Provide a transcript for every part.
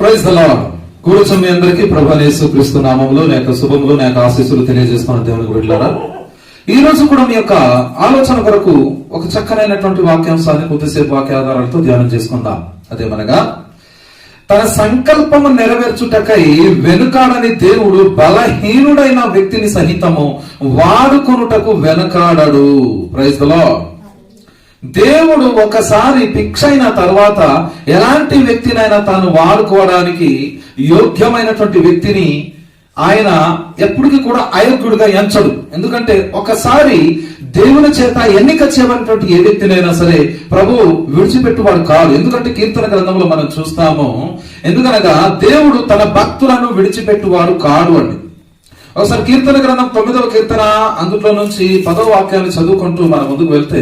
Praise the lord. కూర్చున్న మీ అందరికీ ప్రభువైన యేసుక్రీస్తు నామములో నా యొక్క శుభములు, నా యొక్క ఆశీస్సులు తెలియజేస్తున్న దేవునికి బిడ్డలారా, ఈ రోజు కూడా మీ యొక్క ఆలోచన కొరకు ఒక చక్కనైనటువంటి వాక్యాంశాన్ని కొద్దిసేపు వాక్యాధారాలతో ధ్యానం చేసుకుందాం. అదేమనగా, తన సంకల్పము నెరవేర్చుటకై వెనుకాడని దేవుడు బలహీనుడైన వ్యక్తిని సహితము వాడుకొనుటకు వెనుకాడడు. Praise the lord. దేవుడు ఒకసారి ఫిక్స్ అయిన తర్వాత ఎలాంటి వ్యక్తినైనా తాను వాడుకోవడానికి యోగ్యమైనటువంటి వ్యక్తిని ఆయన ఎప్పటికీ కూడా అయోగ్యుడిగా ఎంచడు. ఎందుకంటే ఒకసారి దేవుని చేత ఎన్నిక చేయబడినటువంటి ఏ వ్యక్తినైనా సరే ప్రభు విడిచిపెట్టువాడు కాదు. ఎందుకంటే కీర్తన గ్రంథంలో మనం చూస్తాము, ఎందుకనగా దేవుడు తన భక్తులను విడిచిపెట్టువాడు కాడు అండి. ఒకసారి కీర్తన గ్రంథం 9వ కీర్తన అందులో నుంచి 10వ వాక్యాన్ని చదువుకుంటూ మనం ముందుకు వెళ్తే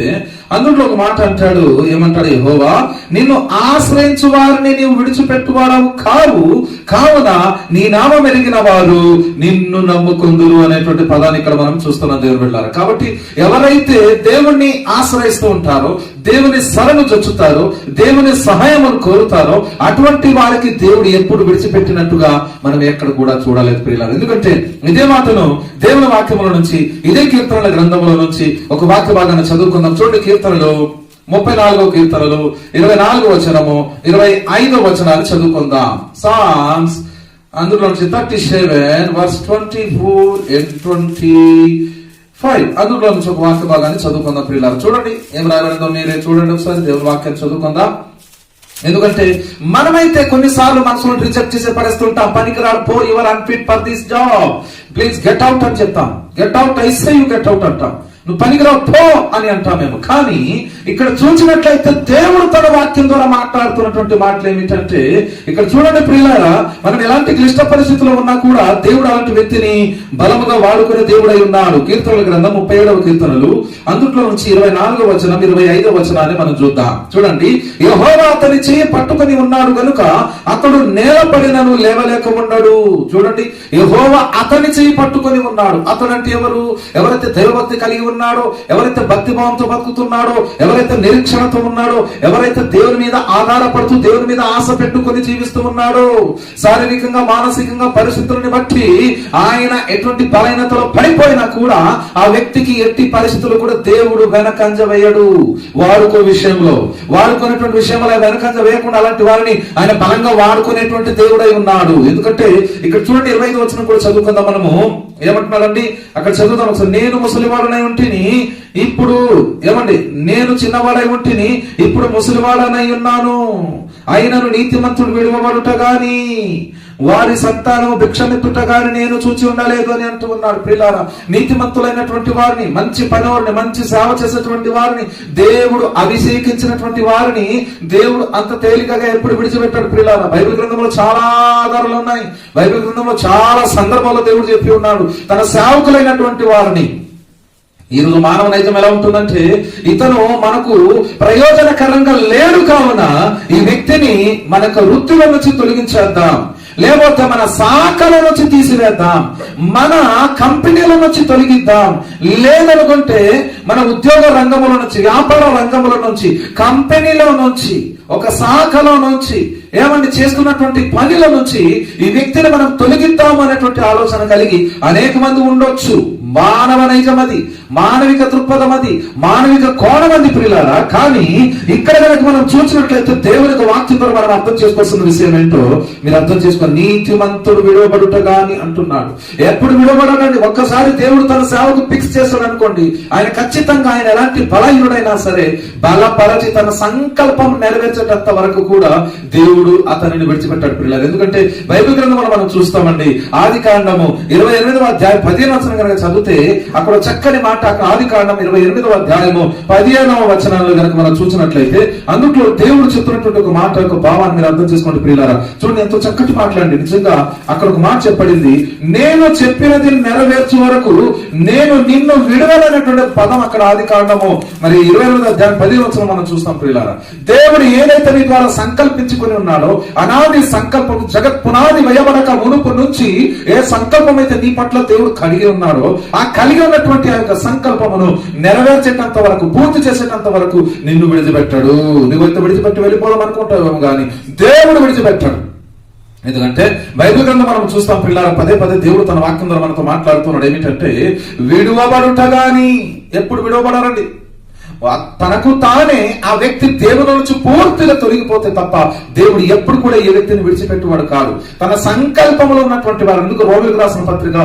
అందులో ఒక మాట అంటాడు. ఏమంటాడు? యెహోవా, నిన్ను ఆశ్రయించు వారిని నీవు విడిచిపెట్టువాడవు కావు, కావున నీ నామం ఎరిగిన వారు నిన్ను నమ్ముకుందురు అనేటువంటి పదాన్ని ఇక్కడ మనం చూస్తున్నాం దేవుని బిడ్డలారా. కాబట్టి ఎవరైతే దేవుణ్ణి ఆశ్రయిస్తూ ఉంటారో, దేవుని శరణు చొచ్చుతారో, దేవుని సహాయమును కోరుతారో, అటువంటి వారికి దేవుడు ఎప్పుడు విడిచిపెట్టినట్టుగా మనం ఎక్కడ కూడా చూడలేదు ప్రియులారా. ఎందుకంటే ఇదే మాటను దేవుని వాక్యముల నుంచి, ఇదే కీర్తనల గ్రంథముల నుంచి ఒక వాక్య భాగాన్ని చదువుకుందాం. చూడండి, కీర్తనలు 34వ కీర్తనలు 24వ వచనము 25వ వచనాన్ని చదువుకుందాం. సాంగ్స్ అందులో నుంచి 37 verse 24 and 25 అందులో నుంచి ఒక వాక్య భాగాన్ని చదువుకుందాం ప్రియులారా. చూడండి ఏం రాయబడిందో మీరే చూడండి ఒకసారి. దేవుని వాక్యాన్ని చదువుకుందాం. ఎందుకంటే మనమైతే కొన్నిసార్లు మనసులో రిజెక్ట్ చేసే పరిస్థితుంటాం. పనికిరాడు, పో, your unfit for this job, please get out అని చెప్తాం. Get out, I say you get out అంటాం. నువ్వు పనికిరావు, పో అని అంటామేమో. కానీ ఇక్కడ చూసినట్లయితే దేవుడు తన వాక్యం ద్వారా మాట్లాడుతున్నటువంటి మాటలు ఏమిటంటే, ఇక్కడ చూడండి ప్రియులారా, మనం ఎలాంటి క్లిష్ట పరిస్థితుల్లో ఉన్నా కూడా దేవుడు అలాంటి వ్యక్తిని బలముగా వాడుకునే దేవుడై ఉన్నాడు. కీర్తనల గ్రంథం 37వ కీర్తనలు అందులో నుంచి 24వ వచనం 25వ వచనాన్ని మనం చూద్దాం. చూడండి, యెహోవా అతని చేయి పట్టుకొని ఉన్నాడు గనుక అతడు నేలపడినను లేవలేక ఉన్నాడు. చూడండి, యెహోవా అతని చేయి పట్టుకొని ఉన్నాడు. అతడు అంటే ఎవరు? ఎవరైతే దైవభక్తి కలిగి ఉన్నాడో, ఎవరైతే భక్తి భావంతో బతుకుతున్నాడో, ఎవరైతే నిరీక్షణతో ఉన్నాడో, ఎవరైతే దేవుని మీద ఆధారపడుతూ దేవుని మీద ఆశ పెట్టుకొని జీవిస్తూ ఉన్నాడో, శారీరకంగా మానసికంగా పరిస్థితులను బట్టి ఆయన ఎటువంటి బలహీనతలో పడిపోయినా కూడా ఆ వ్యక్తికి ఎట్టి పరిస్థితులు కూడా దేవుడు వెనకంజ వేయడు. వాడుకో విషయంలో, వాడుకునేటువంటి విషయంలో వెనకంజ వేయకుండా అలాంటి వారిని ఆయన బలంగా వాడుకునేటువంటి దేవుడై ఉన్నాడు. ఎందుకంటే ఇక్కడ చూడండి 25వ వచనం కూడా చదువుకుందాం మనము. ఏమంటున్నాడండి అక్కడ చదువుతాం ఒకసారి. నేను ముసలివాడనై ఉంటిని, ఇప్పుడు ఏమండి, నేను చిన్నవాడై ఉంటిని, ఇప్పుడు ముసలివాడనై ఉన్నాను. అయినను నీతిమంతుడు విడువబడుట గాని వారి సంతానము భిక్షమెత్తుట గాని నేను చూచి ఉండలేదు అని అంటూ ఉన్నాడు. ప్రియులారా, నీతిమంతులైనటువంటి వారిని, మంచి పనివారిని, మంచి సేవ చేసేటువంటి వారిని, దేవుడు అభిషేకించినటువంటి వారిని దేవుడు అంత తేలికగా ఎప్పుడు విడిచిపెట్టాడు ప్రియులారా. బైబిల్ గ్రంథంలో చాలా ఆధారాలు ఉన్నాయి. బైబిల్ గ్రంథంలో చాలా సందర్భాల్లో దేవుడు చెప్పి ఉన్నాడు తన సేవకులైనటువంటి వారిని. ఈరోజు మానవ నైజం ఎలా ఉంటుందంటే, ఇతను మనకు ప్రయోజనకరంగా లేడు కావున ఈ వ్యక్తిని మనకు వృత్తిలో నుంచి తొలగించేద్దాం, లేకపోతే మన శాఖల నుంచి తీసివేద్దాం, మన కంపెనీల నుంచి తొలగిద్దాం, లేదనుకుంటే మన ఉద్యోగ రంగముల నుంచి, వ్యాపార రంగముల నుంచి, కంపెనీల నుంచి, ఒక శాఖలో నుంచి, ఏమండి చేస్తున్నటువంటి పనుల నుంచి ఈ వ్యక్తిని మనం తొలగిద్దాం అనేటువంటి ఆలోచన కలిగి అనేక మంది ఉండొచ్చు. మానవ నైజం అది, మానవిక దృక్పథం అది, మానవిక కోణం అది ప్రియులారా. కానీ ఇక్కడ కనుక మనం చూసినట్లయితే దేవునికి వాక్యం ద్వారా మనం అర్థం చేసుకోవాల్సిన విషయం ఏంటో మీరు అర్థం చేసుకొని, నీతిమంతుడు విడవబడుట గాని అంటున్నాడు. ఎప్పుడు విడవబడకండి. ఒక్కసారి దేవుడు తన సేవకు ఫిక్స్ చేస్తాడు అనుకోండి, ఆయన ఖచ్చితంగా ఆయన ఎలాంటి బలహీనుడైనా సరే బలపరచి తన సంకల్పం నెరవేర్చేటంత వరకు కూడా దేవుడు అతనిని విడిచిపెట్టాడు ప్రియులారా. ఎందుకంటే బైబిల్ గ్రంథంలో మనం చూస్తామండి, ఆది కాండము 28వ అధ్యాయం 15వ వచనం కనుక చదివితే అక్కడ చక్కని మాట. ఆది కాండం 28వ అధ్యాయము 15వ వచనంలో కనుక మనం చూసినట్లయితే అందులో దేవుడు చెప్తున్నటువంటి ఒక మాట, ఒక భావాన్ని మీరు అర్థం చేసుకోండి ప్రియులారా. చూడండి ఎంతో చక్కటి మాట్లాడండి. నిజంగా అక్కడ ఒక మాట చెప్పబడింది, నేను చెప్పినది నెరవేర్చే వరకు నేను నిన్ను విడవలనేటువంటి పదం అక్కడ ఆది కాండము 28వ అధ్యాయం 10వ వచనం మనం చూస్తాం ప్రియులారా. దేవుడు ఏదైతే నీ ద్వారా సంకల్పించుకుని ఉన్నాడో, అనాది సంకల్పం, జగత్ పునాది వేయబడక మునుపు నుంచి ఏ సంకల్పం అయితే నీ పట్ల దేవుడు కలిగి ఉన్నాడో, ఆ కలిగి ఉన్నటువంటి ఆ యొక్క సంకల్పమును నెరవేర్చేటంత వరకు, పూర్తి చేసేటంత వరకు నిన్ను విడిచిపెట్టాడు. నువ్వైతే విడిచిపెట్టి వెళ్ళిపోదాం అనుకుంటావేమో గాని దేవుడు విడిచిపెట్టాడు. ఎందుకంటే బైబిల్ గ్రంథం మనం చూస్తాం పిల్లల పదే పదే దేవుడు తన వాక్యం ద్వారా మనతో మాట్లాడుతున్నాడు. ఏమిటంటే విడువబడుట గాని, ఎప్పుడు విడువబడారండి? తనకు తానే ఆ వ్యక్తి దేవుని నుంచి పూర్తిగా తొలగిపోతే తప్ప దేవుడు ఎప్పుడు కూడా ఏ వ్యక్తిని విడిచిపెట్టేవాడు కాదు. తన సంకల్పంలో ఉన్నటువంటి వారు, ఎందుకు రోమిలకు రాసిన పత్రిక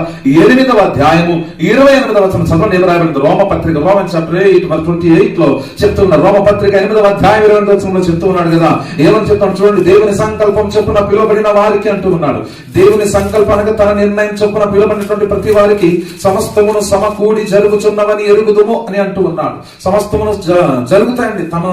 8వ అధ్యాయము 28వ వచనం చదవండి. ఏం రాయబడింది? రోమ పత్రిక, రోమన్ చాప్టర్ 8:28 లో చెప్తున్నారు. రోమ పత్రిక 8వ అధ్యాయం 28వ వచనంలో చెప్తూ ఉన్నాడు కదా. ఏమని చెప్తాను చూడండి. దేవుని సంకల్పం చొప్పున పిలువబడిన వారికి అంటూ ఉన్నాడు. దేవుని సంకల్పానికి తన నిర్ణయం చొప్పున పిలువబడినటువంటి ప్రతి వారికి సమస్తమును సమకూడి జరుగుచున్నవని ఎరుగుదుము అని అంటూ ఉన్నాడు. సమస్తమును జరుగుతాయండి. తమ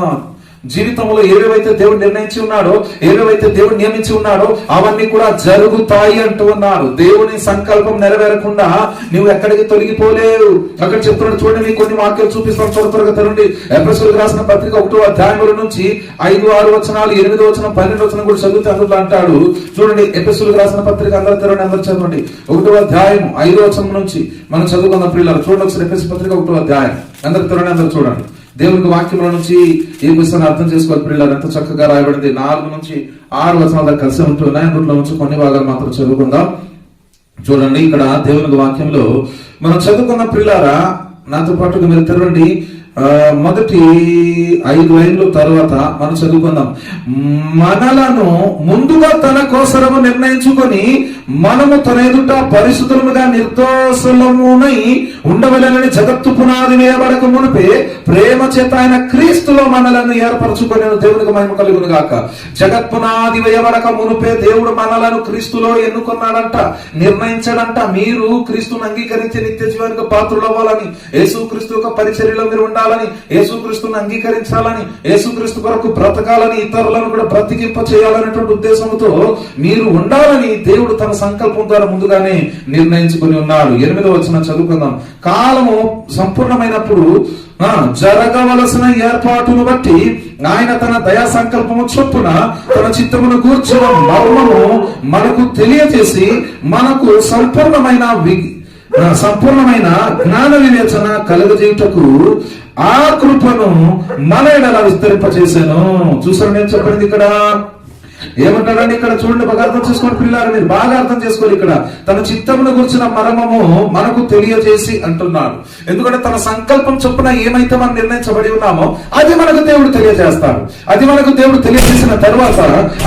జీవితంలో ఏవేవైతే దేవుడు నిర్ణయించి ఉన్నాడో, ఏవేవైతే దేవుడు నియమించి ఉన్నాడో అవన్నీ కూడా జరుగుతాయి అంటూ ఉన్నాడు. దేవుని సంకల్పం నెరవేరకుండా నువ్వు ఎక్కడికి తొలగిపోలేవు. అక్కడ చెప్తున్నాడు చూడండి. మీకు కొన్ని వాక్యాలు చూపిస్తాను, త్వరగా తెరండి. ఎఫెసీయులకు రాసిన పత్రిక 1వ అధ్యాయం నుంచి 5, 6 వచనాలు, 8వ వచనం, 12వ వచనం కూడా చదివితే అందులో అంటాడు చూడండి. ఎఫెసీయులకు రాసిన పత్రిక అందరూ తెరండి, అందరూ చదవండి. 1వ అధ్యాయం 5వ వచనం నుంచి మనం చదువుకుందాం పిల్లలు. చూడండి ఒకసారి ఎఫెసీ పత్రిక 1వ అధ్యాయం. అందరూ తెరండి, అందరూ చూడండి. దేవునికి వాక్యంలో నుంచి ఏ విషయాన్ని అర్థం చేసుకోవాలి పిల్లలు. ఎంత చక్కగా రాయబడింది. 4 నుంచి 6 వచనాలు కలిసి ఉంటున్నాయి. అందులో నుంచి కొన్ని భాగాలు మాత్రం చదువుకుందాం. చూడండి ఇక్కడ దేవునికి వాక్యంలో మనం చదువుకున్న పిల్లారా, నాతో పాటుగా మీరు తెరవండి. మొదటి 5 లైన్లు తర్వాత మనం చదువుకుందాం. మనలను ముందుగా తన కోసరము నిర్ణయించుకొని మనము తన ఎదుట పరిశుద్ధముగా నిర్దోషులమునై ఉండవలెనని జగత్తు పునాది వేయబడక మునిపే ప్రేమ చేత ఆయన క్రీస్తులో మనలను ఏర్పరచుకొని, దేవునికి మహిమ కలుగును గాక. జగత్ పునాది వేయబడక మునిపే దేవుడు మనలను క్రీస్తులో ఎన్నుకున్నాడంట, నిర్ణయించాడంట. మీరు క్రీస్తును అంగీకరించి నిత్య జీవానికి పాత్రులు అవ్వాలని, యేసుక్రీస్తు యొక్క పరిచర్యలో మీరు ఉండాలని, యేసుక్రీస్తును అంగీకరించాలని, యేసుక్రీస్తు కొరకు బ్రతకాలని, ఇతరులను కూడా బ్రతికింప చేయాలనేటువంటి ఉద్దేశంతో మీరు ఉండాలని దేవుడు తన సంకల్పం ద్వారా ముందుగానే నిర్ణయించుకుని ఉన్నాడు. 8వ వచనం చదువుకుందాం. కాలము సంపూర్ణమైనప్పుడు జరగవలసిన ఏర్పాటును బట్టి ఆయన తన దయా సంకల్పము చొప్పున తన చిత్తమును కూర్చున్న మర్మము మనకు తెలియజేసి మనకు సంపూర్ణమైన జ్ఞాన వివేచన కలుగజేయుటకు ఆ కృపను మన ఎడల విస్తరింపచేశాను. చూసారు నేను చెప్పండి ఇక్కడ ఏమంటాడండి? ఇక్కడ చూడండి, బాగా అర్థం చేసుకోండి పిల్లలు, మీరు బాగా అర్థం చేసుకోవాలి. ఇక్కడ తన చిత్తమును గురించిన మర్మము మనకు తెలియజేసి అంటున్నాడు. ఎందుకంటే తన సంకల్పం చొప్పున ఏమైతే మనం నిర్ణయించబడి ఉన్నామో అది మనకు దేవుడు తెలియజేస్తాడు. అది మనకు దేవుడు తెలియజేసిన తర్వాత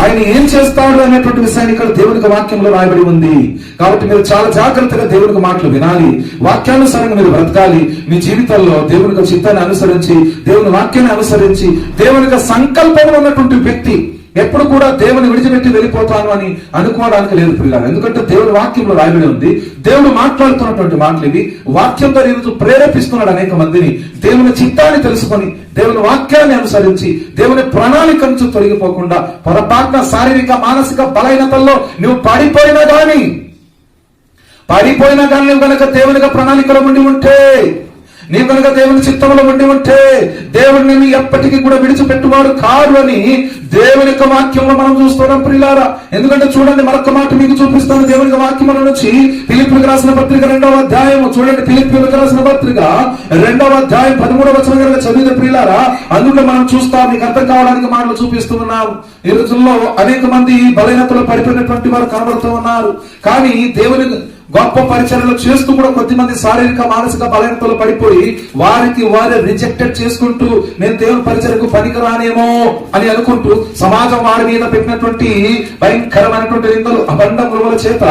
ఆయన ఏం చేస్తాడు అనేటువంటి విషయాన్ని ఇక్కడ దేవునికి వాక్యంలో రాయబడి ఉంది. కాబట్టి మీరు చాలా జాగ్రత్తగా దేవునికి మాటలు వినాలి, వాక్యానుసారంగా మీరు బ్రతకాలి. మీ జీవితంలో దేవునికి చిత్తాన్ని అనుసరించి, దేవుని వాక్యాన్ని అనుసరించి, దేవునికి సంకల్పంలో ఉన్నటువంటి వ్యక్తి ఎప్పుడు కూడా దేవుని విడిచిపెట్టి వెళ్ళిపోతాను అని అనుకోవడానికి లేదు పిల్లలు. ఎందుకంటే దేవుని వాక్యంలో రాయబడి ఉంది. దేవుడు మాట్లాడుతున్నటువంటి మాటలు ఇవి. వాక్యంతో ఈరోజు ప్రేరేపిస్తున్నాడు అనేక మందిని. దేవుని చిత్తాన్ని తెలుసుకొని, దేవుని వాక్యాన్ని అనుసరించి, దేవుని ప్రణాళిక నుంచి తొలగిపోకుండా, పొరపాటున శారీరక మానసిక బలహీనతల్లో నువ్వు పడిపోయినా గాని నువ్వు కనుక దేవునిగా ప్రణాళికలో ఉండి ఉంటే, నీవు కనుక దేవుని చిత్తంలో ఉండి ఉంటే దేవుడు నిన్ను ఎప్పటికీ కూడా విడిచిపెట్టువాడు కాదు అని దేవుని యొక్క వాక్యంలో మనం చూస్తున్నాం ప్రియులారా. ఎందుకంటే చూడండి, మరొక మాట మీకు చూపిస్తాను దేవుని వాక్యముల నుంచి. ఫిలిప్పీయులకు రాసిన పత్రిక 2వ అధ్యాయం చూడండి. ఫిలిప్పీయులకు రాసిన పత్రిక 2వ అధ్యాయం 13వ వచనం కనుక చదివితే ప్రియులారా, అందులో మనం చూస్తాం. మీకు అర్థం కావడానికి మాటలు చూపిస్తున్నాం. ఈ రోజుల్లో అనేక మంది బలహీనతలో పడిపోయినటువంటి వారు కనబడుతూ ఉన్నారు. కానీ దేవుని గొప్ప పరిచర్యలు చేస్తూ కూడా కొద్దిమంది శారీరక మానసిక బలహీనతలు పడిపోయి వారికి వారే రిజెక్టెడ్ చేసుకుంటూ, నేను దేవుని పరిచర్యకు పనికిరానేమో అని అనుకుంటూ సమాజం వారి మీద పెట్టినటువంటి భయంకరమైనటువంటి నిందలు, అబండముల చేత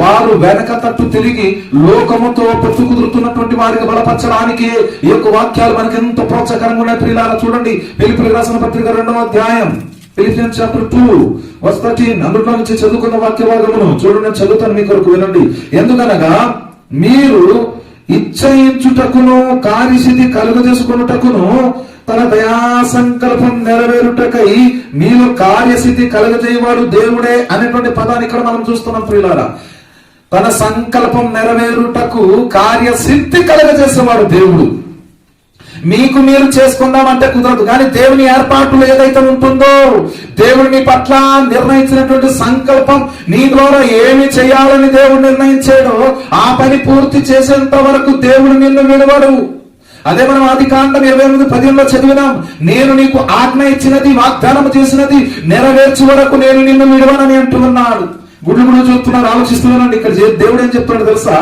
వారు వెనక తట్టు తిరిగి లోకముతో పొత్తు కుదురుతున్నటువంటి వారికి బలపరచడానికి ఈ యొక్క వాక్యాలు మనకి ఎంతో ప్రోత్సాహకరంగా ఉన్నాయి ప్రియులారా. చూడండి, ఫిలిప్పీయులకు రాసిన పత్రిక 2వ అధ్యాయం, ఫిలిపియన్స్ చాప్టర్ 2:13 అందులో నుంచి చదువుకున్న వాక్య భాగమును చూడండి. నేను చదువుతాను మీ కొరకు, వినండి. ఎందుకనగా మీరు ఇచ్చయించుటకును కార్యసిద్ధి కలుగజేసుకున్నటకును తన దయా సంకల్పం నెరవేరుటకై మీలో కార్యసిద్ధి కలుగజేయవాడు దేవుడే అనేటువంటి పదాన్ని ఇక్కడ మనం చూస్తున్నాం ప్రియులారా. తన సంకల్పం నెరవేరుటకు కార్యసిద్ధి కలుగజేసేవాడు దేవుడు. మీకు మీరు చేసుకుందామంటే కుదరదు. కానీ దేవుని ఏర్పాటులో ఏదైతే ఉంటుందో, దేవుడు నీ పట్ల నిర్ణయించినటువంటి సంకల్పం, నీ ద్వారా ఏమి చేయాలని దేవుడు నిర్ణయించాడో ఆ పని పూర్తి చేసేంత వరకు దేవుడు నిన్ను విడవడు. అదే మనం ఆదికాండం 28:10 చదివినాం. నేను నీకు ఆజ్ఞ ఇచ్చినది, వాగ్దానం చేసినది నెరవేర్చే వరకు నేను నిన్ను విడవనని అంటున్నాడు. గుడ్లు కూడా చూస్తున్నారు, ఆలోచిస్తున్నారండి. ఇక్కడ దేవుడు ఏం చెప్తున్నాడు తెలుసా?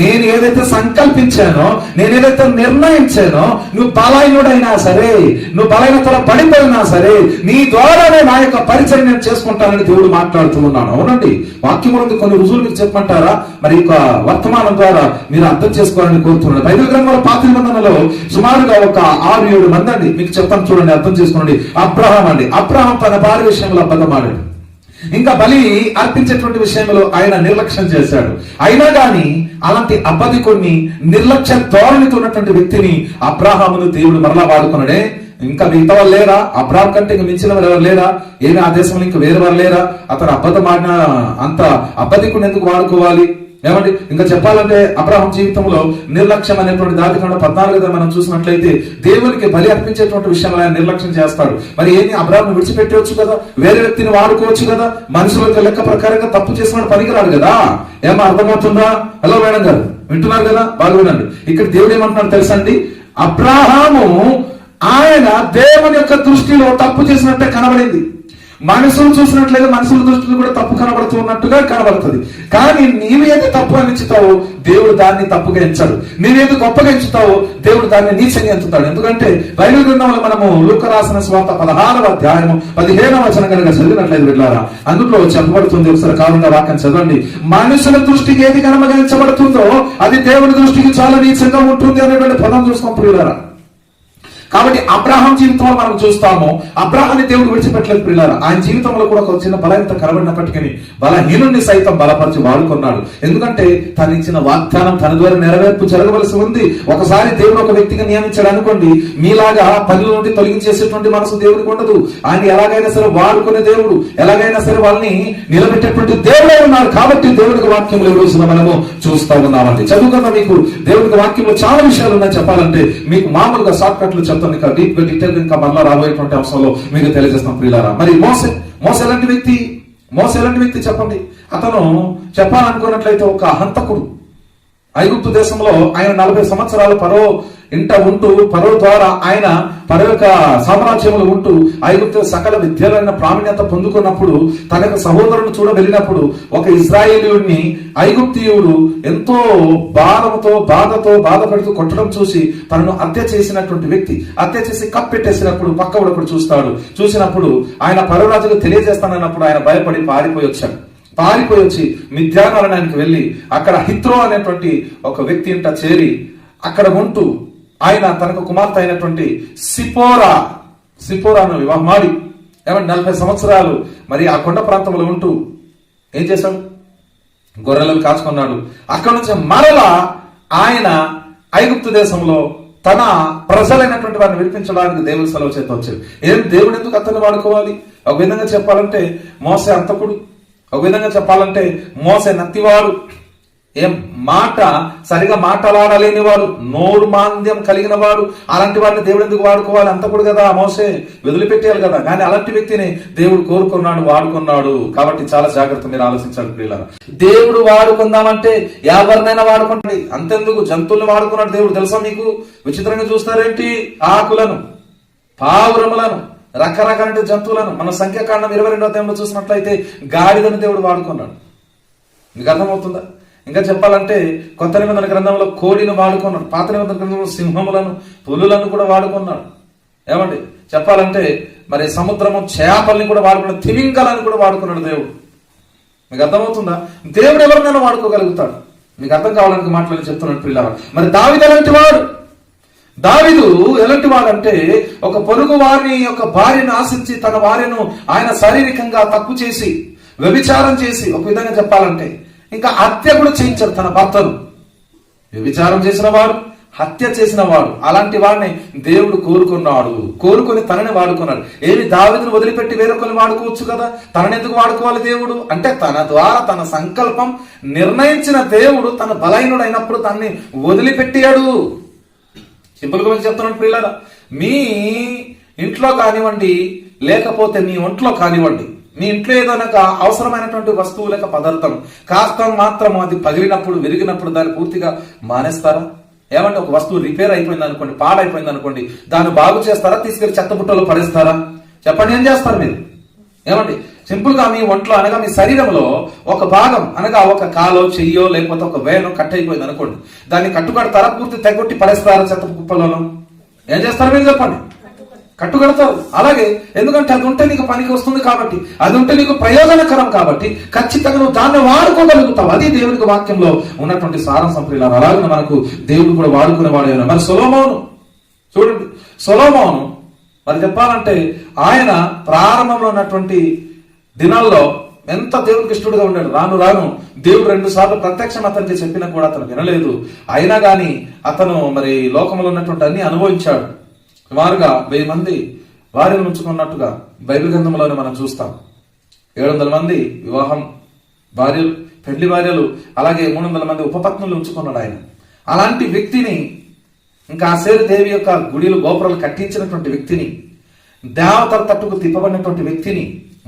నేను ఏదైతే సంకల్పించానో, నేను ఏదైతే నిర్ణయించానో, నువ్వు బలహీనుడైనా సరే, నువ్వు బలహీనతలో పడిపోయినా సరే, నీ ద్వారానే నా యొక్క పరిచయం నేను చేసుకుంటానని దేవుడు మాట్లాడుతూ ఉన్నాను. అవునండి, వాక్యం ఉంది. కొన్ని రుజువులు మీకు చెప్పమంటారా? మరి యొక్క వర్తమానం ద్వారా మీరు అర్థం చేసుకోవాలని కోరుతున్నాడు. బైబిల్ గ్రంథంలో పాత నిబంధనలో సుమారుగా ఒక 6-7 మంది అండి మీకు చెప్తాను, చూడండి, అర్థం చేసుకోండి. అబ్రహాం అండి, అబ్రహాం తన భార్య విషయంలో అబద్ధమాడాడు. ఇంకా బలి అర్పించేటువంటి విషయంలో ఆయన నిర్లక్ష్యం చేశాడు. అయినా గాని అలాంటి అబద్ధికుడిని, నిర్లక్ష్య ధోరణితో ఉన్నటువంటి వ్యక్తిని అబ్రహామును దేవుడు మరలా వాడుకున్నాడే. ఇంకా మిగతా వాళ్ళు లేరా? అబ్రాహం కంటే ఇంకా మించిన వారు ఎవరు లేరా? ఏమి ఆ దేశంలో ఇంకా వేరే వారు లేరా? అతను అబద్ధం ఆడిన అంత అబద్ధికుడిని ఎందుకు వాడుకోవాలి? ఏమండి, ఇంకా చెప్పాలంటే అబ్రహాం జీవితంలో నిర్లక్ష్యం అనేటువంటి దాటికుండా 14 మనం చూసినట్లయితే దేవునికి బలి అర్పించేటువంటి విషయంలో ఆయన నిర్లక్ష్యం చేస్తాడు. మరి ఏంటి, అబ్రహాం విడిచిపెట్టవచ్చు కదా, వేరే వ్యక్తిని వాడుకోవచ్చు కదా. మనుషుల లెక్క ప్రకారంగా తప్పు చేసిన పనికిరాడు కదా. ఏమో అర్థమవుతుందా? హలో మేడం గారు, వింటున్నారు కదా? బాగా వినండి. ఇక్కడ దేవుడు ఏమంటున్నాడు తెలుసండి? అబ్రహాము ఆయన దేవుని యొక్క దృష్టిలో తప్పు చేసినట్టే కనబడింది. మనుషులు చూసినట్లయితే మనుషుల దృష్టిలో కూడా తప్పు కనబడుతూ ఉన్నట్టుగా కనబడుతుంది. కానీ నీవు ఏది తప్పు అని ఎంచుతావో దేవుడు దాన్ని తప్పుగా ఎంచాడు. నీవేది గొప్పగా ఎంచుతావో దేవుడు దాన్ని నీచంగా ఎంచుతాడు. ఎందుకంటే బైబిల్ గ్రంథంలో మనము లూకా రాసిన సువార్త 16వ అధ్యాయము 15వ వచనం కనుక చదివినట్లయితే వెళ్ళారా, అందులో చెప్పబడుతుంది. ఒకసారి కాలంగా వాక్యం చదవండి. మనుషుల దృష్టికి ఏది కనబడించబడుతుందో అది దేవుడి దృష్టికి చాలా నీచంగా ఉంటుంది అనేటువంటి పదం చూసుకుంటున్నారా. కాబట్టి అబ్రహాం జీవితంలో మనం చూస్తాము, అబ్రహాన్ని దేవుడు విడిచిపెట్టలేదు ప్రియులారా. ఆయన జీవితంలో కూడా ఒక చిన్న బలహీనత కనబడినప్పటికీ బలహీనుడిని సైతం బలపరిచి వాడుకున్నాడు. ఎందుకంటే తను ఇచ్చిన వాగ్దానం తన ద్వారా నెరవేర్పు జరగవలసి ఉంది. ఒకసారి దేవుడు ఒక వ్యక్తిగా నియమించాడు అనుకోండి, మీలాగా పనుల నుండి తొలగించేసేటువంటి మనసు దేవుడికి ఉండదు. ఆయన ఎలాగైనా సరే వాడుకునే దేవుడు, ఎలాగైనా సరే వాళ్ళని నిలబెట్టేటువంటి దేవుడే ఉన్నాడు. కాబట్టి దేవుడికి వాక్యంలో ఈ రోజున మనము చూస్తా ఉన్నామండి. చదువుకున్న మీకు దేవుడికి వాక్యంలో చాలా విషయాలు ఉన్నాయి చెప్పాలంటే. మీకు మామూలుగా షార్ట్ కట్లు చెప్తాను, ఇంకా డీప్ గా డీటెయిల్ ఇంకా మళ్ళా రాబోయేటువంటి అంశంలో మీకు తెలియజేస్తాం ప్రియులారా. మరి మోసే ఎలాంటి వ్యక్తి చెప్పండి. అతను చెప్పాలనుకున్నట్లయితే ఒక హంతకుడు. ఐగుప్తు దేశంలో ఆయన 40 సంవత్సరాలు ఫరో ఇంట ఉంటూ, ఫరో ద్వారా ఆయన ఫరో యొక్క సామ్రాజ్యంలో ఉంటూ ఐగుప్తు సకల విద్యలైన ప్రావీణ్యత పొందుకున్నప్పుడు తన యొక్క సహోదరుని చూడ వెళ్ళినప్పుడు ఒక ఇజ్రాయేలీయుడిని ఐగుప్తీయుడు ఎంతో బాధతో బాధపడుతూ కొట్టడం చూసి తనను హత్య చేసినటువంటి వ్యక్తి, హత్య చేసి కప్పెట్టేసినప్పుడు పక్కవాడు ఒకడు చూసినప్పుడు ఆయన ఫరో రాజుకు తెలియజేస్తానన్నప్పుడు ఆయన భయపడి పారిపోయి వచ్చి మిద్యాను అరణ్యానికి వెళ్ళి అక్కడ హిత్రో అనేటువంటి ఒక వ్యక్తి ఇంట చేరి అక్కడ ఉంటూ ఆయన తనకు కుమార్తె అయినటువంటి సిపోరాను వివాహమాడి 40 సంవత్సరాలు మరి ఆ కొండ ప్రాంతంలో ఉంటూ ఏం చేశాడు? గొర్రెలను కాచుకున్నాడు. అక్కడ నుంచి మరలా ఆయన ఐగుప్తు దేశంలో తన ప్రజలైనటువంటి వారిని విడిపించడానికి దేవుని సెలవు చేత వచ్చాడు. దేవుడు ఎందుకు అతన్ని వాడుకోవాలి? ఒక విధంగా చెప్పాలంటే మోసే అంతకుడు, ఒక విధంగా చెప్పాలంటే మోసే నత్తివాడు, మాట సరిగా మాట్లాడలేని వాడు, నోరు మాంద్యం కలిగిన వాడు. అలాంటి వాడిని దేవుడు ఎందుకు వాడుకోవాలి? అంతకుడు కదా మోసే, వదిలిపెట్టేయాలి కదా. కానీ అలాంటి వ్యక్తిని దేవుడు కోరుకున్నాడు, వాడుకున్నాడు. కాబట్టి చాలా జాగ్రత్త మీరు ఆలోచించాలి ప్రియులారా. దేవుడు వాడుకుందామంటే ఎవరినైనా వాడుకుంటాడు. అంతెందుకు జంతువులను వాడుకున్నాడు దేవుడు. తెలుసా మీకు? విచిత్రంగా చూస్తారేంటి? ఆకులను, పావురములను, రకరకాల జంతువులను. మన సంఖ్యాకాండం 22వ అధ్యాయంలో చూసినట్లయితే గాడిదను దేవుడు వాడుకున్నాడు. మీకు అర్థమవుతుందా? ఇంకా చెప్పాలంటే కొత్త నిబంధన గ్రంథంలో కోడిని వాడుకున్నాడు. పాత నిబంధన గ్రంథంలో సింహములను, పులులను కూడా వాడుకున్నాడు. ఏమండి చెప్పాలంటే మరి సముద్రము చేపల్ని కూడా వాడుకున్నాడు, తిమింగలాన్ని కూడా వాడుకున్నాడు దేవుడు. మీకు అర్థమవుతుందా? దేవుడు ఎవరినైనా వాడుకోగలుగుతాడు. మీకు అర్థం కావాలని మాట్లాడి చెప్తున్నాడు పిల్లలు. మరి దావీదు ఎలాంటి వాడంటే ఒక పొరుగు వారిని యొక్క భార్యను ఆశించి తన భార్యను ఆయన శారీరకంగా తప్పు చేసి వ్యభిచారం చేసి, ఒక విధంగా చెప్పాలంటే ఇంకా హత్య కూడా చేయించాడు తన భర్తను. వ్యభిచారం చేసిన వాడు, హత్య చేసిన వాడు, అలాంటి వాడిని దేవుడు కోరుకొని తనని వాడుకున్నాడు. దావీదును వదిలిపెట్టి వేరొకరిని వాడుకోవచ్చు కదా. తనని ఎందుకు వాడుకోవాలి దేవుడు అంటే? తన ద్వారా తన సంకల్పం నిర్ణయించిన దేవుడు తన బలహీనుడు అయినప్పుడు తనని వదిలిపెట్టాడు. సింపుల్ గా చెప్తున్నాడు ప్రియులారా. మీ ఇంట్లో కానివ్వండి, లేకపోతే మీ ఒంట్లో కానివ్వండి, మీ ఇంట్లో ఏదైనా అవసరమైనటువంటి వస్తువు లేక పదార్థం కాస్త మాత్రం అది పగిలినప్పుడు, విరిగినప్పుడు దాన్ని పూర్తిగా మానేస్తారా? ఏమంటే ఒక వస్తువు రిపేర్ అయిపోయింది అనుకోండి, పాడైపోయింది అనుకోండి, దాన్ని బాగు చేస్తారా? తీసుకెళ్లి చెత్తబుట్టలో పడేస్తారా? చెప్పండి, ఏం చేస్తారు మీరు? ఏమండి సింపుల్ గా మీ ఒంట్లో అనగా మీ శరీరంలో ఒక భాగం అనగా ఒక కాలో చెయ్యో లేకపోతే ఒక వేనో కట్ అయిపోయింది అనుకోండి, దాన్ని కట్టుకడతారా, పూర్తి తెగొట్టి పడేస్తారా చెత్త కుప్పలలో? ఏం చేస్తారు మీరు చెప్పండి? కట్టుకడతారు. అలాగే ఎందుకంటే అది ఉంటే నీకు పనికి వస్తుంది కాబట్టి, అది ఉంటే నీకు ప్రయోజనకరం కాబట్టి ఖచ్చితంగా నువ్వు దాన్ని వాడుకోగలుగుతావు. అది దేవునికి వాక్యంలో ఉన్నటువంటి సారాంశం ప్రియులారా. అలాగే మనకు దేవుడు కూడా వాడుకునేవాడు. మరి సొలొమోను చూడండి, సొలొమోను మరి చెప్పాలంటే ఆయన ప్రారంభంలో ఉన్నటువంటి దినాల్లో ఎంత దేవునికి ఇష్టడుగా ఉన్నాడు. రాను రాను దేవుడు 2 సార్లు ప్రత్యక్షం అతనికి చెప్పినా కూడా అతను వినలేదు. అయినా గాని అతను మరి లోకంలో ఉన్నటువంటి అన్ని అనుభవించాడు. సుమారుగా 1000 మంది భార్యలు ఉంచుకున్నట్టుగా బైబిల్ గ్రంథంలోనే మనం చూస్తాం. 700 మంది వివాహం భార్యలు, పెళ్లి భార్యలు, అలాగే 300 మంది ఉపపత్నులు ఉంచుకున్నాడు ఆయన. అలాంటి వ్యక్తిని, ఇంకా ఆసేరు దేవి యొక్క గుడిలు గోపురాలు కట్టించినటువంటి వ్యక్తిని, దేవతల తట్టుకు తిప్పబడినటువంటి వ్యక్తిని,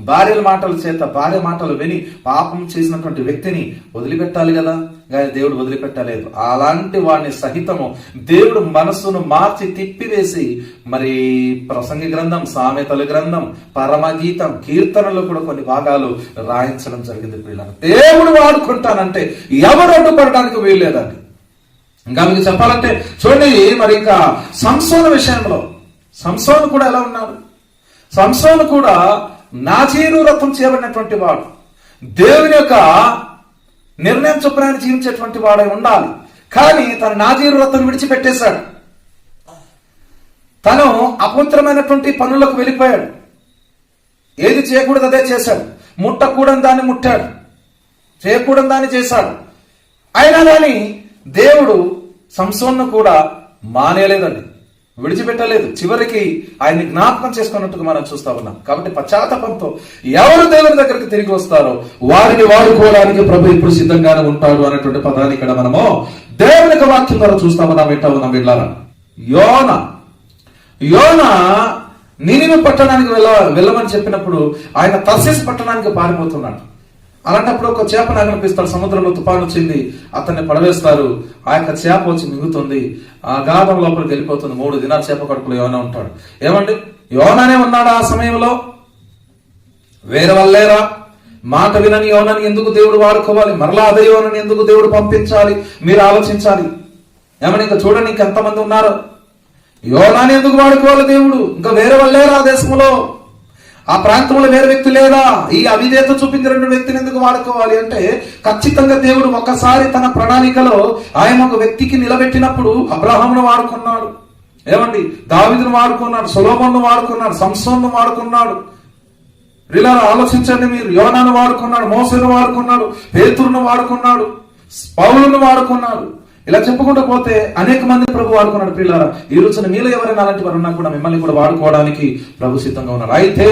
భార్యల మాటల చేత భార్య మాటలు విని పాపం చేసినటువంటి వ్యక్తిని వదిలిపెట్టాలి కదా, కానీ దేవుడు వదిలిపెట్టలేదు. అలాంటి వాడిని సహితము దేవుడు మనస్సును మార్చి తిప్పివేసి మరి ప్రసంగి గ్రంథం, సామెతల గ్రంథం, పరమగీతం, కీర్తనలో కూడా కొన్ని భాగాలు రాయించడం జరిగింది. పిల్లలు దేవుడు వాడుకుంటానంటే ఎవరు అడ్డుపడడానికి వీల్లేదండి. ఇంకా మీకు చెప్పాలంటే చూడండి, మరి ఇంకా సంసోను విషయంలో సంసోను కూడా ఎలా ఉన్నాడు? సంసోను కూడా నాజీరు వ్రతం చేయబడినటువంటి వాడు, దేవుని యొక్క నిర్ణయం చొప్పున జీవించేటువంటి వాడై ఉండాలి. కానీ తన నాజీరు వ్రతం విడిచిపెట్టేశాడు. తను అపవిత్రమైనటువంటి పనులకు వెళ్ళిపోయాడు. ఏది చేయకూడదు అదే చేశాడు. ముట్టకూడని దాన్ని ముట్టాడు, చేయకూడని దాన్ని చేశాడు. అయినా కానీ దేవుడు సంసోన్ను కూడా మానేయలేదండి, విడిచిపెట్టలేదు. చివరికి ఆయన్ని జ్ఞాపకం చేసుకున్నట్టుగా మనం చూస్తా ఉన్నాం. కాబట్టి పశ్చాత్తాపంతో ఎవరు దేవుని దగ్గరికి తిరిగి వస్తారో వారిని వాడుకోవడానికి ప్రభు ఇప్పుడు సిద్ధంగానే ఉంటాడు అనేటువంటి పదాన్ని ఇక్కడ మనము దేవుని వాక్యం ద్వారా చూస్తామన్నాం. వింటా ఉన్నాం వీళ్ళారా. యోనా నినివె పట్టణానికి వెళ్ళమని చెప్పినప్పుడు ఆయన తర్షీషు పట్టణానికి పారిపోతున్నాడు. అలాంటప్పుడు ఒక చేపను అనిపిస్తాడు. సముద్రంలో తుఫాను వచ్చింది, అతన్ని పడవేస్తారు. ఆ యొక్క చేప వచ్చి మిగుతుంది, ఆ గాధం లోపలికి వెళ్ళిపోతుంది. 3 దినాలు చేప కడుపులో యోనా ఉంటాడు. ఏమండి, యోనానే ఉన్నాడు ఆ సమయంలో? వేరే వాళ్ళేరా? మాట వినని యోనాని ఎందుకు దేవుడు వాడుకోవాలి? మరలా అదే యోనాని ఎందుకు దేవుడు పంపించాలి? మీరు ఆలోచించాలి. ఏమని ఇంకా చూడండి, ఇంకెంతమంది ఉన్నారు. యోనాని ఎందుకు వాడుకోవాలి దేవుడు? ఇంకా వేరే వాళ్ళేరా ఆ దేశంలో? ఆ ప్రాంతంలో వేరే వ్యక్తి లేదా? ఈ అవిధేత చూపించిన 2 వ్యక్తిని ఎందుకు వాడుకోవాలి అంటే, ఖచ్చితంగా దేవుడు ఒకసారి తన ప్రణాళికలో ఆయన ఒక వ్యక్తికి నిలబెట్టినప్పుడు అబ్రహామును వాడుకున్నాడు. ఏమండి, దావీదును వాడుకున్నాడు, సొలొమోనును వాడుకున్నాడు, సంసోనును వాడుకున్నాడు. ఇలా ఆలోచించండి మీరు. యోనాను వాడుకున్నాడు, మోసేను వాడుకున్నాడు, పేతురును వాడుకున్నాడు, పౌలును వాడుకున్నాడు. ఇలా చెప్పుకుంటూ పోతే అనేక మంది ప్రభు వాడుకున్నాడు. పిల్లారా, ఈ రోజున మీలో ఎవరైనా అలాంటి వారు ఉన్నా కూడా మిమ్మల్ని కూడా వాడుకోవడానికి ప్రభు సిద్ధంగా ఉన్నారు. అయితే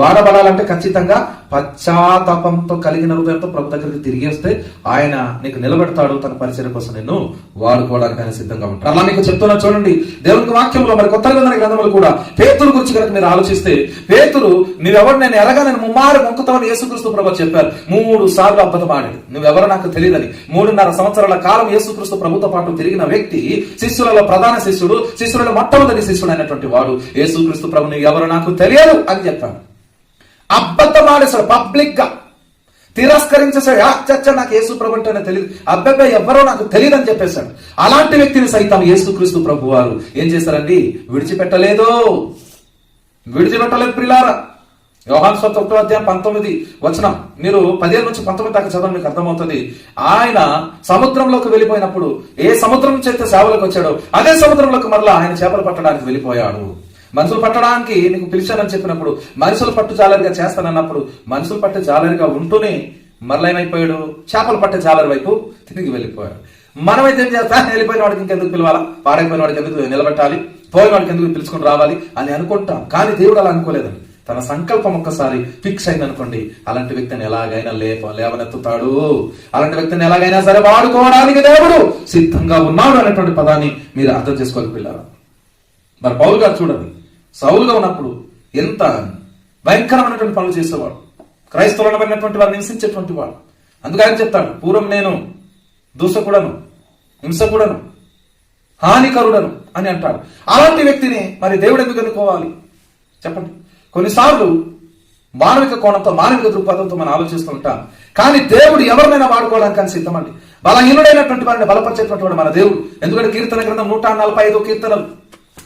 వాడబడాలంటే ఖచ్చితంగా పశ్చాత్తాపంతో కలిగిన హృదయంతో ప్రభు దగ్గరికి తిరిగి వస్తే ఆయన నీకు నిలబెడతాడు. తన పరిచయం కోసం నిన్ను వాడుకోవడానికి ఆయన సిద్ధంగా ఉంటాడు. అలా మీకు చెప్తున్నా చూడండి, దేవునికి వాక్యంలో మరి కొత్త నిబంధన గ్రంథములు కూడా పేతురు గురించి కనుక మీరు ఆలోచిస్తే, పేతురు నువ్వెవరు నేను ఎరగా నేను ముమ్మారు మొక్కుతామని యేసుక్రీస్తు ప్రభు చెప్పారు. 3 సార్లు అబద్ధమాడాడు. నువ్వెవరో నాకు తెలియదని 3.5 సంవత్సరాల కాలం యేసుక్రీస్తు ప్రభుతో పాటు తిరిగిన వ్యక్తి, శిష్యులలో ప్రధాన శిష్యుడు, శిష్యులలో మొట్టమొదటి శిష్యుడు అయినటువంటి వాడు యేసుక్రీస్తు ప్రభు నువ్వు ఎవరో నాకు తెలియదు అని చెప్పాడు. అబద్ధమాడేశాడు, పబ్లిక్ గా తిరస్కరించేశాడు. చచ్చ నాకు యేసు ప్రభు అంటేనే తెలియదు, అబ్బాయి ఎవరో నాకు తెలియదు అని చెప్పేశాడు. అలాంటి వ్యక్తిని సైతం యేసుక్రీస్తు ప్రభు వారు ఏం చేశారండి? విడిచిపెట్టలేదు ప్రియులారా. యోహాను సువార్త 1:19 మీరు 15 నుంచి 19 దాకా చదవండి, మీకు అర్థమవుతుంది. ఆయన సముద్రంలోకి వెళ్ళిపోయినప్పుడు ఏ సముద్రం చేత సేవలకు వచ్చాడో అదే సముద్రంలోకి మరలా ఆయన చేపలు పట్టడానికి వెళ్ళిపోయాడు. మనుషులు పట్టడానికి నీకు పిలిచానని చెప్పినప్పుడు, మనుషులు పట్టు జాలరిగా చేస్తానన్నప్పుడు మనుషులు పట్టే జాలరిగా ఉంటూనే మరలా ఏమైపోయాడు? చేపలు పట్టే జాలరి వైపు తిరిగి వెళ్ళిపోయాడు. మనమైతే ఏం చేస్తా? వెళ్ళిపోయిన వాడికి ఇంకెందుకు పిలవాలా? పాడైపోయిన వాడికి ఎందుకు నిలబెట్టాలి? పోయిన వాడికి ఎందుకు పిలుచుకొని రావాలి అని అనుకుంటాం. కానీ దేవుడు అలా అనుకోలేదండి. తన సంకల్పం ఒక్కసారి ఫిక్స్ అయింది అనుకోండి, అలాంటి వ్యక్తిని ఎలాగైనా లేవనెత్తుతాడు. అలాంటి వ్యక్తిని ఎలాగైనా సరే వాడుకోవడానికి దేవుడు సిద్ధంగా ఉన్నాడు అనేటువంటి పదాన్ని మీరు అర్థం చేసుకోవాలి పిల్లలు. మరి పౌలు గారు చూడండి, సౌలుగా ఉన్నప్పుడు ఎంత భయంకరమైనటువంటి పనులు చేసేవాడు, క్రైస్తవులను పడినటువంటి వారు నివసించేటువంటి వాడు. అందుకే ఆయన చెప్తాడు, పూర్వం నేను దూషకుడను, హింసకుడను, హానికరుడను అని అంటాడు. అలాంటి వ్యక్తిని మరి దేవుడు ఎందుకు అనుకోవాలి చెప్పండి? కొన్నిసార్లు మానవిక కోణంతో, మానవిక దృక్పథంతో మనం ఆలోచిస్తూ ఉంటాం. కానీ దేవుడు ఎవరినైనా వాడుకోవడానికి అని సిద్ధమండి. బలహీనుడైనటువంటి వారిని బలపరిచేటువంటి వాడు మన దేవుడు. ఎందుకంటే కీర్తన గ్రంథం 145 కీర్తనలు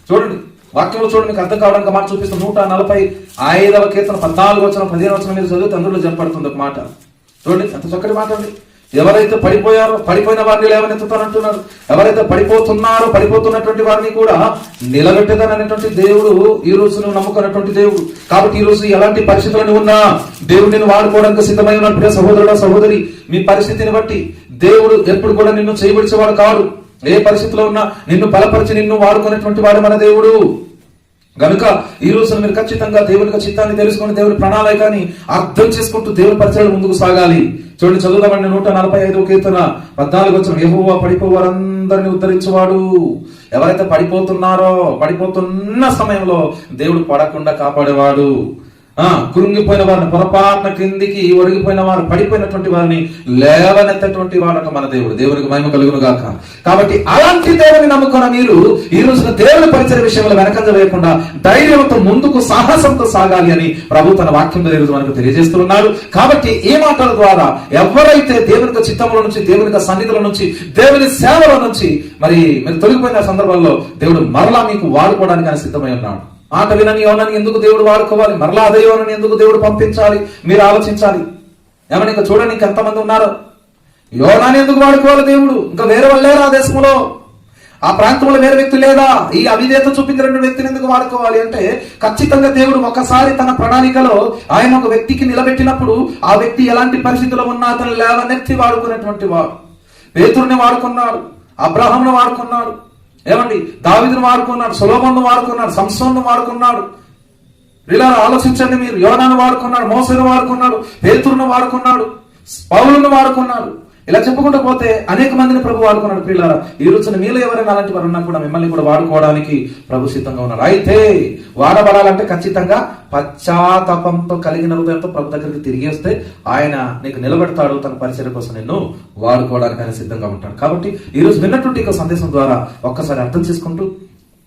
చూడండి, వాక్యంలో చూడండి, మీకు అర్థం కావడానికి మాట చూపిస్తాం. 145వ కీర్తన 14 వచనం 15 వచనం మీద చదివితే అందులో చెప్పబడుతుంది ఒక మాట. చూడండి ఎంత చక్కటి మాట అండి. ఎవరైతే పడిపోయారో పడిపోయిన వారిని లేవనెత్తుతానంటున్నారు. ఎవరైతే పడిపోతున్నారో పడిపోతున్నటువంటి వారిని కూడా నిలబెట్టేదనేటువంటి దేవుడు ఈ రోజు నువ్వు నమ్ముకున్నటువంటి దేవుడు. కాబట్టి ఈ రోజు ఎలాంటి పరిస్థితులను ఉన్నా దేవుడు నిన్ను వాడుకోవడానికి సిద్ధమై ఉన్నప్పుడు సహోదరుడా సహోదరి, మీ పరిస్థితిని బట్టి దేవుడు ఎప్పుడు కూడా నిన్ను చేయబడిచేవాడు కాదు. ఏ పరిస్థితిలో ఉన్నా నిన్ను బలపరిచి నిన్ను వాడుకునేటువంటి వాడు మన దేవుడు. గనుక ఈ రోజున మీరు ఖచ్చితంగా దేవుని చిత్తాన్ని తెలుసుకుని దేవుని ప్రణాళికని అర్థం చేసుకుంటూ దేవుని పరిచయం ముందుకు సాగాలి. చూడండి, చదువుదామండి 145వ కీర్తన 14 వచనం. యెహోవా పడిపోవారందరినీ ఉద్ధరించేవాడు. ఎవరైతే పడిపోతున్నారో పడిపోతున్న సమయంలో దేవుడు పడకుండా కాపాడేవాడు. కృంగిపోయిన వారిని, పొరపాటున కిందికి ఒరిగిపోయిన వారు, పడిపోయినటువంటి వారిని లేవనెత్తటువంటి వాడట మన దేవుడు. దేవునికి మహిమ కలుగును గాక. కాబట్టి అలాంటి దేవుని నమ్ముకున్న మీరు ఈ రోజున దేవుని పరిచయ విషయంలో వెనకంజ వేయకుండా ధైర్యంతో ముందుకు సాహసంతో సాగాలి అని ప్రభు తన వాక్యం ఈరోజు మనకు తెలియజేస్తున్నాడు. కాబట్టి ఈ మాటల ద్వారా ఎవరైతే దేవుని చిత్తముల నుంచి, దేవుని సన్నిధుల నుంచి, దేవుని సేవల నుంచి మరి మీరు తొలగిపోయిన సందర్భంలో దేవుడు మరలా మీకు వాడుకోవడానికి ఆయన సిద్ధమై ఉన్నాడు. మాట వినని యోనాని ఎందుకు దేవుడు వాడుకోవాలి? మరలా అదే యోనాని ఎందుకు దేవుడు పంపించాలి? మీరు ఆలోచించాలి. ఏమని ఇంకా చూడండి, ఇంకెంతమంది ఉన్నారు. యోనాని ఎందుకు వాడుకోవాలి దేవుడు? ఇంకా వేరే వాళ్ళు లేరా ఆ దేశంలో, ఆ ప్రాంతంలో వేరే వ్యక్తి లేదా? ఈ అవిధేత చూపించిన వ్యక్తిని ఎందుకు వాడుకోవాలి అంటే, ఖచ్చితంగా దేవుడు ఒకసారి తన ప్రణాళికలో ఆయన ఒక వ్యక్తికి నిలబెట్టినప్పుడు ఆ వ్యక్తి ఎలాంటి పరిస్థితుల్లో ఉన్నా అతను లేవనెత్తి వాడుకునేటువంటి వాడు. పేతురుని వాడుకున్నాడు, అబ్రహామును వాడుకున్నాడు, ఏమండి దావీదును వాడుకున్నాడు, సొలొమోనును వాడుకున్నాడు, సంసోనును వాడుకున్నాడు. ఇలా ఆలోచించండి మీరు. యోనాను వాడుకున్నాడు, మోసేను వాడుకున్నాడు, పేతురును వాడుకున్నాడు, పౌలును వాడుకున్నాడు. ఇలా చెప్పుకుంటూ పోతే అనేక మందిని ప్రభు వాడుకున్నాడు. ప్రియులారా, ఈ రోజున మీలో ఎవరైనా అలాంటి వారు ఉన్నా కూడా మిమ్మల్ని కూడా వాడుకోవడానికి ప్రభు సిద్ధంగా ఉన్నాడు. అయితే వాడబడాలంటే ఖచ్చితంగా పశ్చాత్తాపంతో కలిగిన హృదయంతో ప్రభు దగ్గరికి తిరిగి వస్తే ఆయన నీకు నిలబెడతాడు. తన పరిచయం కోసం నిన్ను వాడుకోవడానికి ఆయన సిద్ధంగా ఉంటాడు. కాబట్టి ఈ రోజు విన్నటువంటి ఒక సందేశం ద్వారా ఒక్కసారి అర్థం చేసుకుంటూ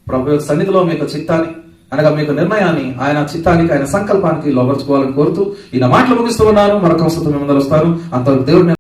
ప్రభు యొక్క సన్నిధిలో మీ యొక్క చిత్తాన్ని, అనగా మీ యొక్క నిర్ణయాన్ని ఆయన చిత్తానికి, ఆయన సంకల్పానికి లోపరుచుకోవాలని కోరుతూ ఈ నా మాటలు ముగిస్తూ ఉన్నాను. మరొక అవసరం మీ ముందర వస్తాను. అంతవరకు దేవుడిని